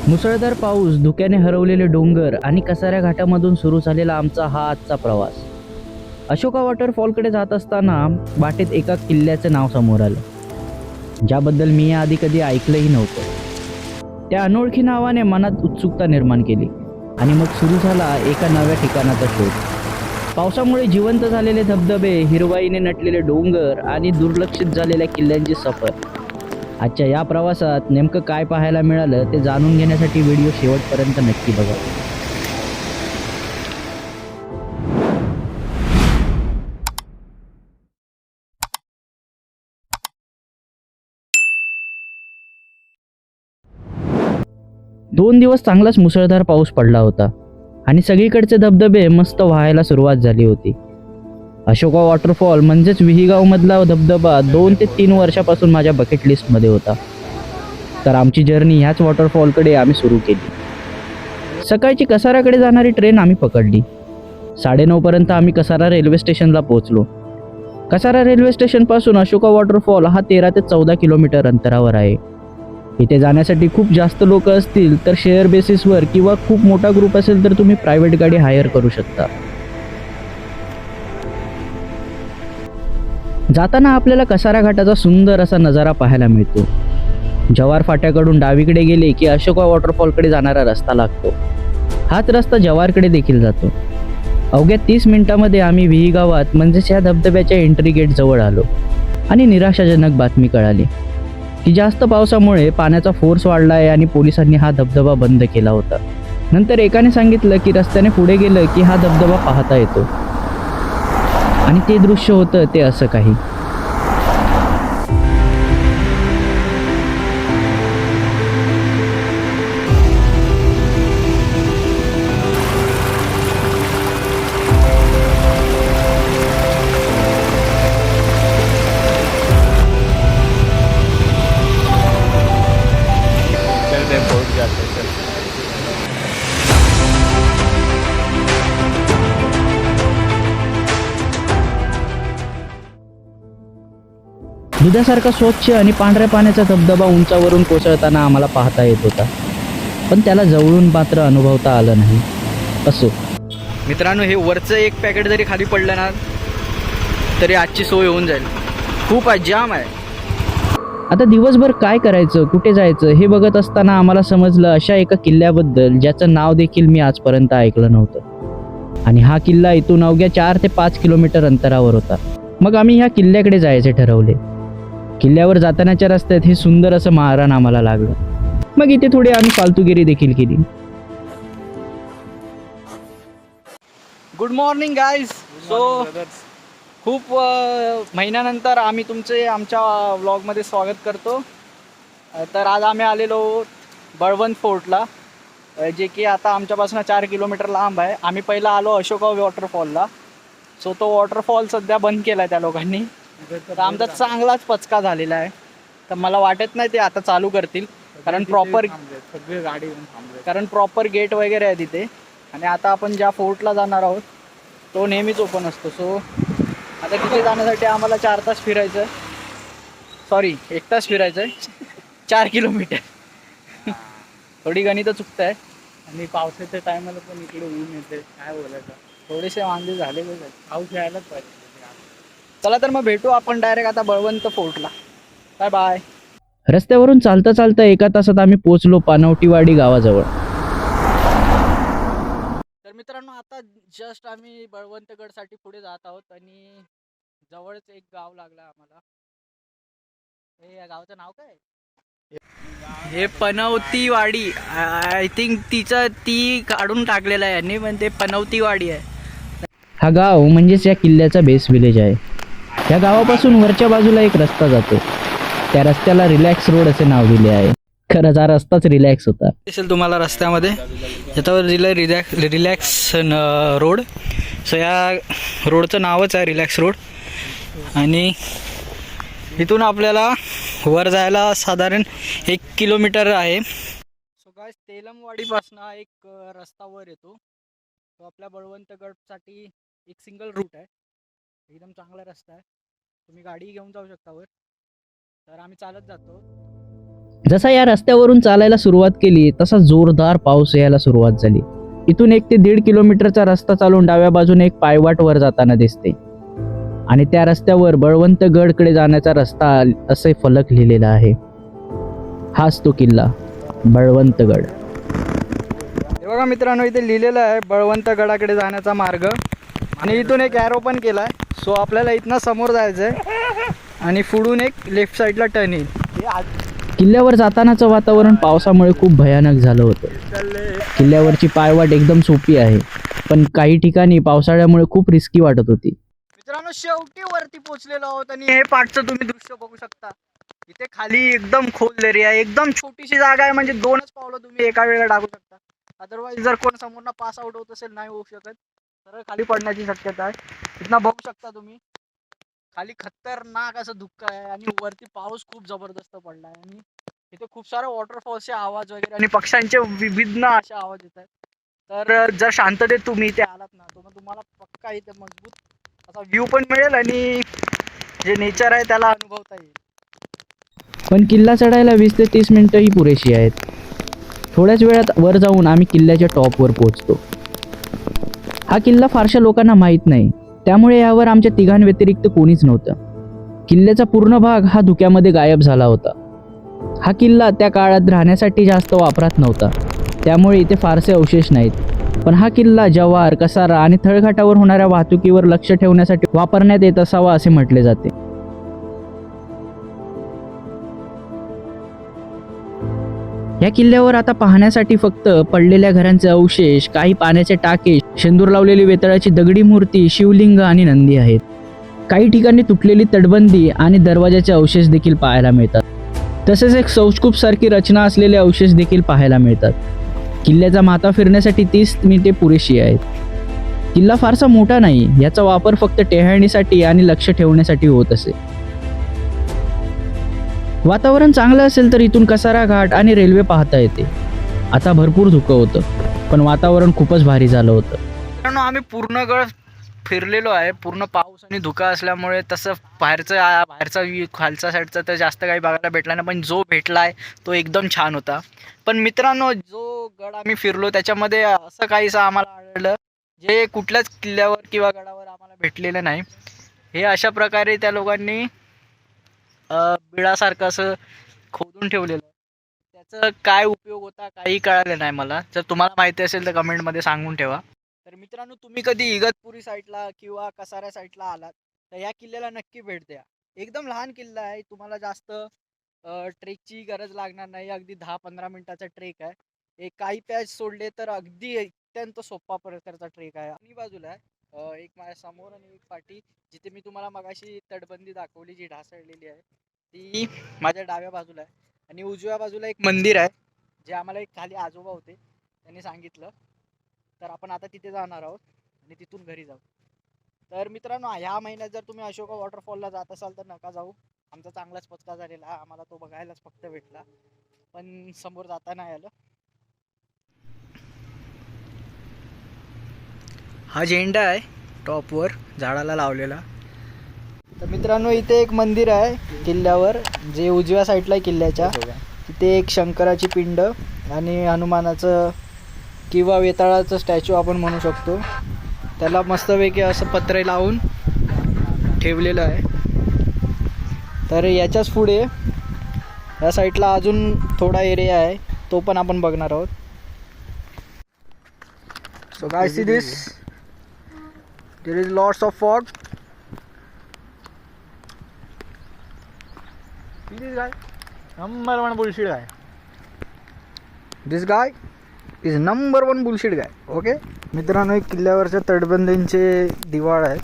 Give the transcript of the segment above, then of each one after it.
मुसळधार पाऊस, धुक्याने हरवलेले डोंगर आणि कसाऱ्या घाटामधून सुरू झालेला आमचा हा आजचा प्रवास. अशोका वॉटरफॉलकडे जात असताना वाटेत एका किल्ल्याचं नाव समोर आलं, ज्याबद्दल मी याआधी कधी ऐकलंही नव्हतं. त्या अनोळखी नावाने मनात उत्सुकता निर्माण केली आणि मग सुरू झाला एका नव्या ठिकाणाचा शोध. पावसामुळे जिवंत झालेले धबधबे, हिरवाईने नटलेले डोंगर आणि दुर्लक्षित झालेल्या किल्ल्यांची सफर. आजच्या या प्रवासात नेमकं काय पाहायला मिळालं ते जाणून घेण्यासाठी व्हिडिओ शेवटपर्यंत नक्की बघा. 2 दिवस चांगलाच मुसळधार पाऊस पडला होता आणि सगळीकडचे धबधबे मस्त वाहायला सुरुवात झाली होती. अशोका वॉटरफॉल म्हणजेच विहीगावमधला धबधबा 2 ते 3 वर्षापासून माझ्या बकेट लिस्टमध्ये होता. तर आमची जर्नी ह्याच वॉटरफॉलकडे आम्ही सुरू केली. सकाळची कसाराकडे जाणारी ट्रेन आम्ही पकडली. 9:30 पर्यंत आम्ही कसारा रेल्वे स्टेशनला पोहोचलो. कसारा रेल्वे स्टेशनपासून अशोका वॉटरफॉल हा 13 ते 14 किलोमीटर अंतरावर आहे. इथे जाण्यासाठी खूप जास्त लोक असतील तर शेअर बेसिसवर किंवा खूप मोठा ग्रुप असेल तर तुम्ही प्रायव्हेट गाडी हायर करू शकता. जाताना आपल्याला कसारा घाटाचा सुंदर असा नजारा पाहायला मिळतो. जव्हार फाट्याकडून डावीकडे गेले की अशोका वॉटरफॉलकडे जाणारा रस्ता लागतो. हाच रस्ता जव्हारकडे देखील जातो. अवघ्या 30 मिनिटांमध्ये आम्ही विही गावात म्हणजेच या धबधब्याच्या एंट्री गेट जवळ आलो आणि निराशाजनक बातमी कळाली की जास्त पावसामुळे पाण्याचा फोर्स वाढला आहे आणि पोलिसांनी हा धबधबा बंद केला होता. नंतर एकाने सांगितलं की रस्त्याने पुढे गेलं की हा धबधबा पाहता येतो आणि ते दृश्य होतं ते असं काही. दुधासारखा स्वच्छ आणि पांढऱ्या पाण्याचा धबधबा उंचावरून कोसळताना आम्हाला पाहता येत होता, पण त्याला जवळून मात्र अनुभवता आलं नाही. असो मित्रांनो, हे वरचं एक पॅकेट जरी खाली पडलं ना तरी आजची सोय होऊन जाईल. खूप जाम आहे. आता दिवसभर काय करायचं, कुठे जायचं हे बघत असताना आम्हाला समजलं अशा एका किल्ल्याबद्दल ज्याचं नाव देखील मी आजपर्यंत ऐकलं नव्हतं. आणि हा किल्ला इथून अवघ्या 4 ते 5 किलोमीटर अंतरावर होता. मग आम्ही ह्या किल्ल्याकडे जायचे ठरवले. किल्ल्यावर जातानाच्या रस्त्यात हे सुंदर असं माळरान आम्हाला लागलं. मग इथे थोडी आम्ही फालतूगिरी देखील केली. Good morning guys. सो खूप महिन्यानंतर आम्ही तुमचे आमच्या व्लॉगमध्ये स्वागत करतो. तर आज आम्ही आलेलो बळवंत फोर्टला, जे की आता आमच्यापासून 4 किलोमीटर लांब आहे. आम्ही पहिला आलो अशोका वॉटरफॉलला. सो तो वॉटरफॉल सध्या बंद केला आहे त्या लोकांनी. तर आमचा चांगलाच पचका झालेला आहे. तर मला वाटत नाही ते आता चालू करतील, कारण प्रॉपर गेट वगैरे आहे तिथे. आणि आता आपण ज्या फोर्टला जाणार आहोत तो नेहमीच ओपन असतो. सो आता तिथे जाण्यासाठी आम्हाला 4 तास फिरायचं आहे. सॉरी 1 तास फिरायचं आहे. 4 किलोमीटर. थोडी गणितं चुकत आहे. आणि पावसाच्या टायमाला पण इकडे ऊन येते, काय बोलायचं. थोडेसे वांदे झालेले आहेत. पाऊस यायलाच पाहिजे. चला तर मग भेटू आपण डायरेक्ट आता बळवंत फोर्टला. Bye bye. रस्त्यावरून चालता चालता 1 तासात आम्ही पोहोचलो पानवटीवाडी गावाजवळ. तर मित्रांनो, आता जस्ट आम्ही बळवंतगडसाठी पुढे जात आहोत आणि जवळच एक गाव लागलं आम्हाला. या गावाचं नाव काय? हे पनवतीवाडी. आय थिंक ती काढून टाकलेलं आहे यांनी, पण ते पनवतीवाडी आहे. हा गाव म्हणजेच या किल्ल्याचा बेस विलेज आहे. या गावापासून वरच्या बाजूला एक रस्ता जातो. त्या रस्त्याला रिलॅक्स रोड असे नाव दिले आहे. खरंच हा रस्ताच रिलॅक्स होता. दिसेल तुम्हाला रस्त्यामध्ये याच्यावर दिलं रिलॅक्स रोड. सो या रोडचं नावच आहे रिलॅक्स रोड. आणि इथून आपल्याला वर जायला साधारण 1 किलोमीटर आहे. सो गाइस, तेलमवाडीपासून एक रस्ता वर येतो. तो आपल्या बळवंतगडसाठी एक सिंगल रूट आहे. एकदम चांगला रस्ता आहे. तुम्ही गाडी घेऊन जाऊ शकता वर. तर आम्ही चालत जातो. जसा या रस्त्यावरून चालायला सुरुवात केली तसा जोरदार पाऊस यायला सुरुवात झाली. इथून 1 ते 1.5 किलोमीटरचा रस्ता चालून डाव्या बाजूने एक पायवाट वर जाताना दिसते आणि त्या रस्त्यावर बळवंतगडकडे जाण्याचा रस्ता असे फलक लिहिलेला आहे. हाच तो किल्ला बळवंतगड. हे बघा मित्रांनो, इथे लिहिलेलं आहे बळवंतगडाकडे जाण्याचा मार्ग आणि इथून एक ॲरो पण केला आहे. सो आपल्याला इथनं समोर जायचं आहे आणि पुढून एक लेफ्ट साईडला टर्न येईल. किल्ल्यावर जातानाचं वातावरण पावसामुळे खूप भयानक झालं होतं. किल्ल्यावरची पायवाट एकदम सोपी आहे, पण काही ठिकाणी पावसाळ्यामुळे खूप रिस्की वाटत होती. मित्रांनो, शेवटी वरती पोहोचलेलो आहोत आणि हे पाठचं तुम्ही दृश्य बघू शकता. इथे खाली एकदम खोल दरी आहे, एकदम छोटीशी जागा आहे, म्हणजे 2च पावलं तुम्ही एका वेळेला टाकू शकता. अदरवाईज जर कोण समोरनं पास आउट होत असेल नाही होऊ शकत, तर खाली पडण्याची शक्यता आहे. इथनं बघू शकता तुम्ही खाली खतरनाक असं धुक्क आहे आणि वरती पाऊस खूप जबरदस्त पडला आहे आणि इथे खूप सारे वॉटरफॉल्सचे आवाज वगैरे आणि पक्ष्यांचे विविध असे आवाज येत आहेत. तर जर शांततेत तुम्ही इथे आलात ना, तर मग तुम्हाला पक्का इथे मजबूत असा व्ह्यू पण मिळेल आणि जे नेचर आहे त्याला अनुभवता येईल. पण किल्ला चढायला 20 ते 30 मिनिटं ही पुरेशी आहेत. थोड्याच वेळात वर जाऊन आम्ही किल्ल्याच्या टॉपवर पोहोचतो. हा किल्ला फारशा लोकांना माहीत नाही, त्यामुळे यावर आमच्या तिघांव्यतिरिक्त कोणीच नव्हतं. किल्ल्याचा पूर्ण भाग हा धुक्यामध्ये गायब झाला होता. हा किल्ला त्या काळात राहण्यासाठी जास्त वापरात नव्हता, त्यामुळे इथे फारसे अवशेष नाहीत. पण हा किल्ला जव्हार, कसारा आणि थळघाटावर होणाऱ्या वाहतुकीवर लक्ष ठेवण्यासाठी वापरण्यात येत असावा असे म्हटले जाते. या किल्ल्यावर आता पाहण्यासाठी फक्त पडलेल्या घरांचे अवशेष, काही पाण्याचे टाके, शेंदूर लावलेली वेतळाची दगडी मूर्ती, शिवलिंग आणि नंदी आहेत. काही ठिकाणी तुटलेली तटबंदी आणि दरवाजाचे अवशेष देखील पाहायला मिळतात. तसेच एक शौचकूप सारखी रचना असलेले अवशेष देखील पाहायला मिळतात. किल्ल्याचा माथा फिरण्यासाठी 30 मिनिटे पुरेशी आहेत. किल्ला फारसा मोठा नाही, याचा वापर फक्त टेहळणीसाठी आणि लक्ष ठेवण्यासाठी होत असे. वातावरण चांगलं असेल तर इथून कसारा घाट आणि रेल्वे पाहता येते. आता भरपूर धुकं होतं, पण वातावरण खूपच भारी झालं होतं. मित्रांनो, आम्ही पूर्ण गड फिरलेलो आहे. पूर्ण पाऊस आणि धुका असल्यामुळे तसं बाहेरचा व्ह्यू खालचा साईडचा तर जास्त काही बघायला भेटला नाही, पण जो भेटला आहे तो एकदम छान होता. पण मित्रांनो, जो गड आम्ही फिरलो त्याच्यामध्ये असं काहीसं आम्हाला आढळलं जे कुठल्याच किल्ल्यावर किंवा गडावर आम्हाला भेटलेलं नाही. हे अशा प्रकारे त्या लोकांनी बिळासारखं असं खोदून ठेवलेलं. त्याचा काय उपयोग होता काही कळालं नाही मला. जर तुम्हाला माहिती असेल तर कमेंटमध्ये सांगून ठेवा. तर मित्रांनो, तुम्ही कधी इगतपुरी साईडला किंवा कसाऱ्या साईडला आलात तर या किल्ल्याला नक्की भेट द्या. एकदम लहान किल्ला आहे, तुम्हाला जास्त ट्रेकची गरज लागणार नाही. अगदी 10-15 मिनिटाचा ट्रेक आहे. एक काही पॅच सोडले तर अगदी अत्यंत सोपा प्रकारचा ट्रेक आहे. आणि बाजूला आहे एक माझ्या समोर आणि एक पाठी, जिथे मी तुम्हाला मगाशी तटबंदी दाखवली जी ढासळलेली आहे ती माझ्या डाव्या बाजूला आहे. आणि उजव्या बाजूला एक मंदिर आहे जे आम्हाला एक खाली आजोबा होते त्यांनी सांगितलं. तर आपण आता तिथे जाणार आहोत आणि तिथून घरी जाऊ. तर मित्रांनो, ह्या महिन्यात जर तुम्ही अशोका वॉटरफॉलला जात असाल तर नका जाऊ. आमचा चांगलाच पचका झालेला, आम्हाला तो बघायलाच फक्त भेटला, पण समोर जाता नाही आलं. हा झेंडा आहे टॉपवर झाडाला लावलेला. तर मित्रांनो, इथे एक मंदिर आहे किल्ल्यावर जे उजव्या साईडला आहे किल्ल्याच्या. तिथे एक शंकराची पिंड आणि हनुमानाचं किंवा वेताळाचं स्टॅच्यू आपण म्हणू शकतो, त्याला मस्तपैकी असं पत्रे लावून ठेवलेलं आहे. तर याच्याच पुढे या साईडला अजून थोडा एरिया आहे, तो पण आपण बघणार आहोत. So guys, see this, there is lots of fog. This guy, number one bullshit guy. This guy is number one bullshit guy. Okay. मित्रांनो, एक किल्ल्यावरच्या तटबंदींचे दिवाळ आहे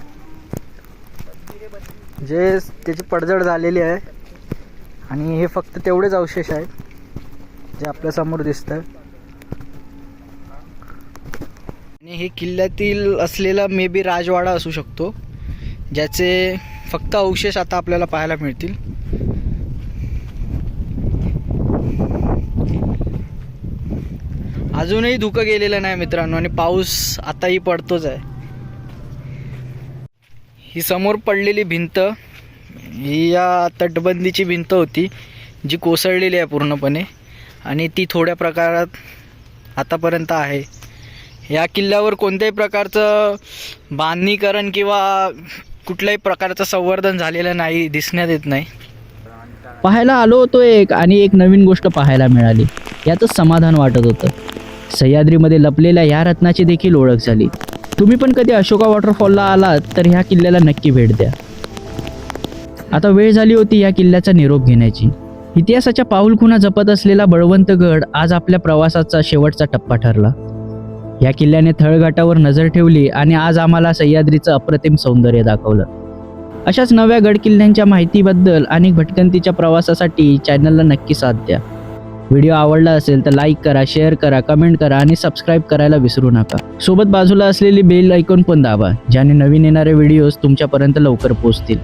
जे त्याची पडझड झालेली आहे आणि हे फक्त तेवढेच अवशेष आहेत जे आपल्या समोर दिसत आहे. आणि हे किल्ल्यातील असलेला मे बी राजवाडा असू शकतो, ज्याचे फक्त अवशेष आता आपल्याला पाहायला मिळतील. अजूनही धुकं गेलेलं नाही मित्रांनो आणि पाऊस आताही पडतोच आहे. ही समोर पडलेली भिंत ही या तटबंदीची भिंत होती जी कोसळलेली आहे पूर्णपणे आणि ती थोड्या प्रकारात आतापर्यंत आहे. या किल्ल्यावर कोणत्याही प्रकारचं बांधणीकरण किंवा कुठल्याही प्रकारचं संवर्धन झालेलं नाही, दिसण्यात येत नाही. पाहायला आलो होतो आणि एक नवीन गोष्ट पाहायला मिळाली. यातच समाधान वाटत होतं. सह्याद्रीमध्ये लपलेल्या ह्या रत्नाची देखील ओळख झाली. तुम्ही पण कधी अशोका वॉटरफॉलला आलात तर ह्या किल्ल्याला नक्की भेट द्या. आता वेळ झाली होती या किल्ल्याचा निरोप घेण्याची. इतिहासाच्या पाऊलखुणा जपत असलेला बळवंतगड आज आपल्या प्रवासाचा शेवटचा टप्पा ठरला. या किल्ल्याने थळघाटावर नजर ठेवली आणि आज आम्हाला सह्याद्रीचं अप्रतिम सौंदर्य दाखवलं. अशाच नव्या गड किल्ल्यांच्या माहितीबद्दल आणि भटकंतीच्या प्रवासासाठी चॅनलला नक्की साथ द्या. व्हिडिओ आवडला असेल तर लाईक करा, शेअर करा, कमेंट करा आणि सबस्क्राईब करायला विसरू नका. सोबत बाजूला असलेली बेल आयकॉन पण दाबा, ज्याने नवीन येणारे व्हिडिओज तुमच्यापर्यंत लवकर पोहोचतील.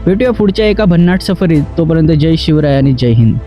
भेटूया पुढच्या एका भन्नाट सफरीत. तोपर्यंत जय शिवराय आणि जय हिंद.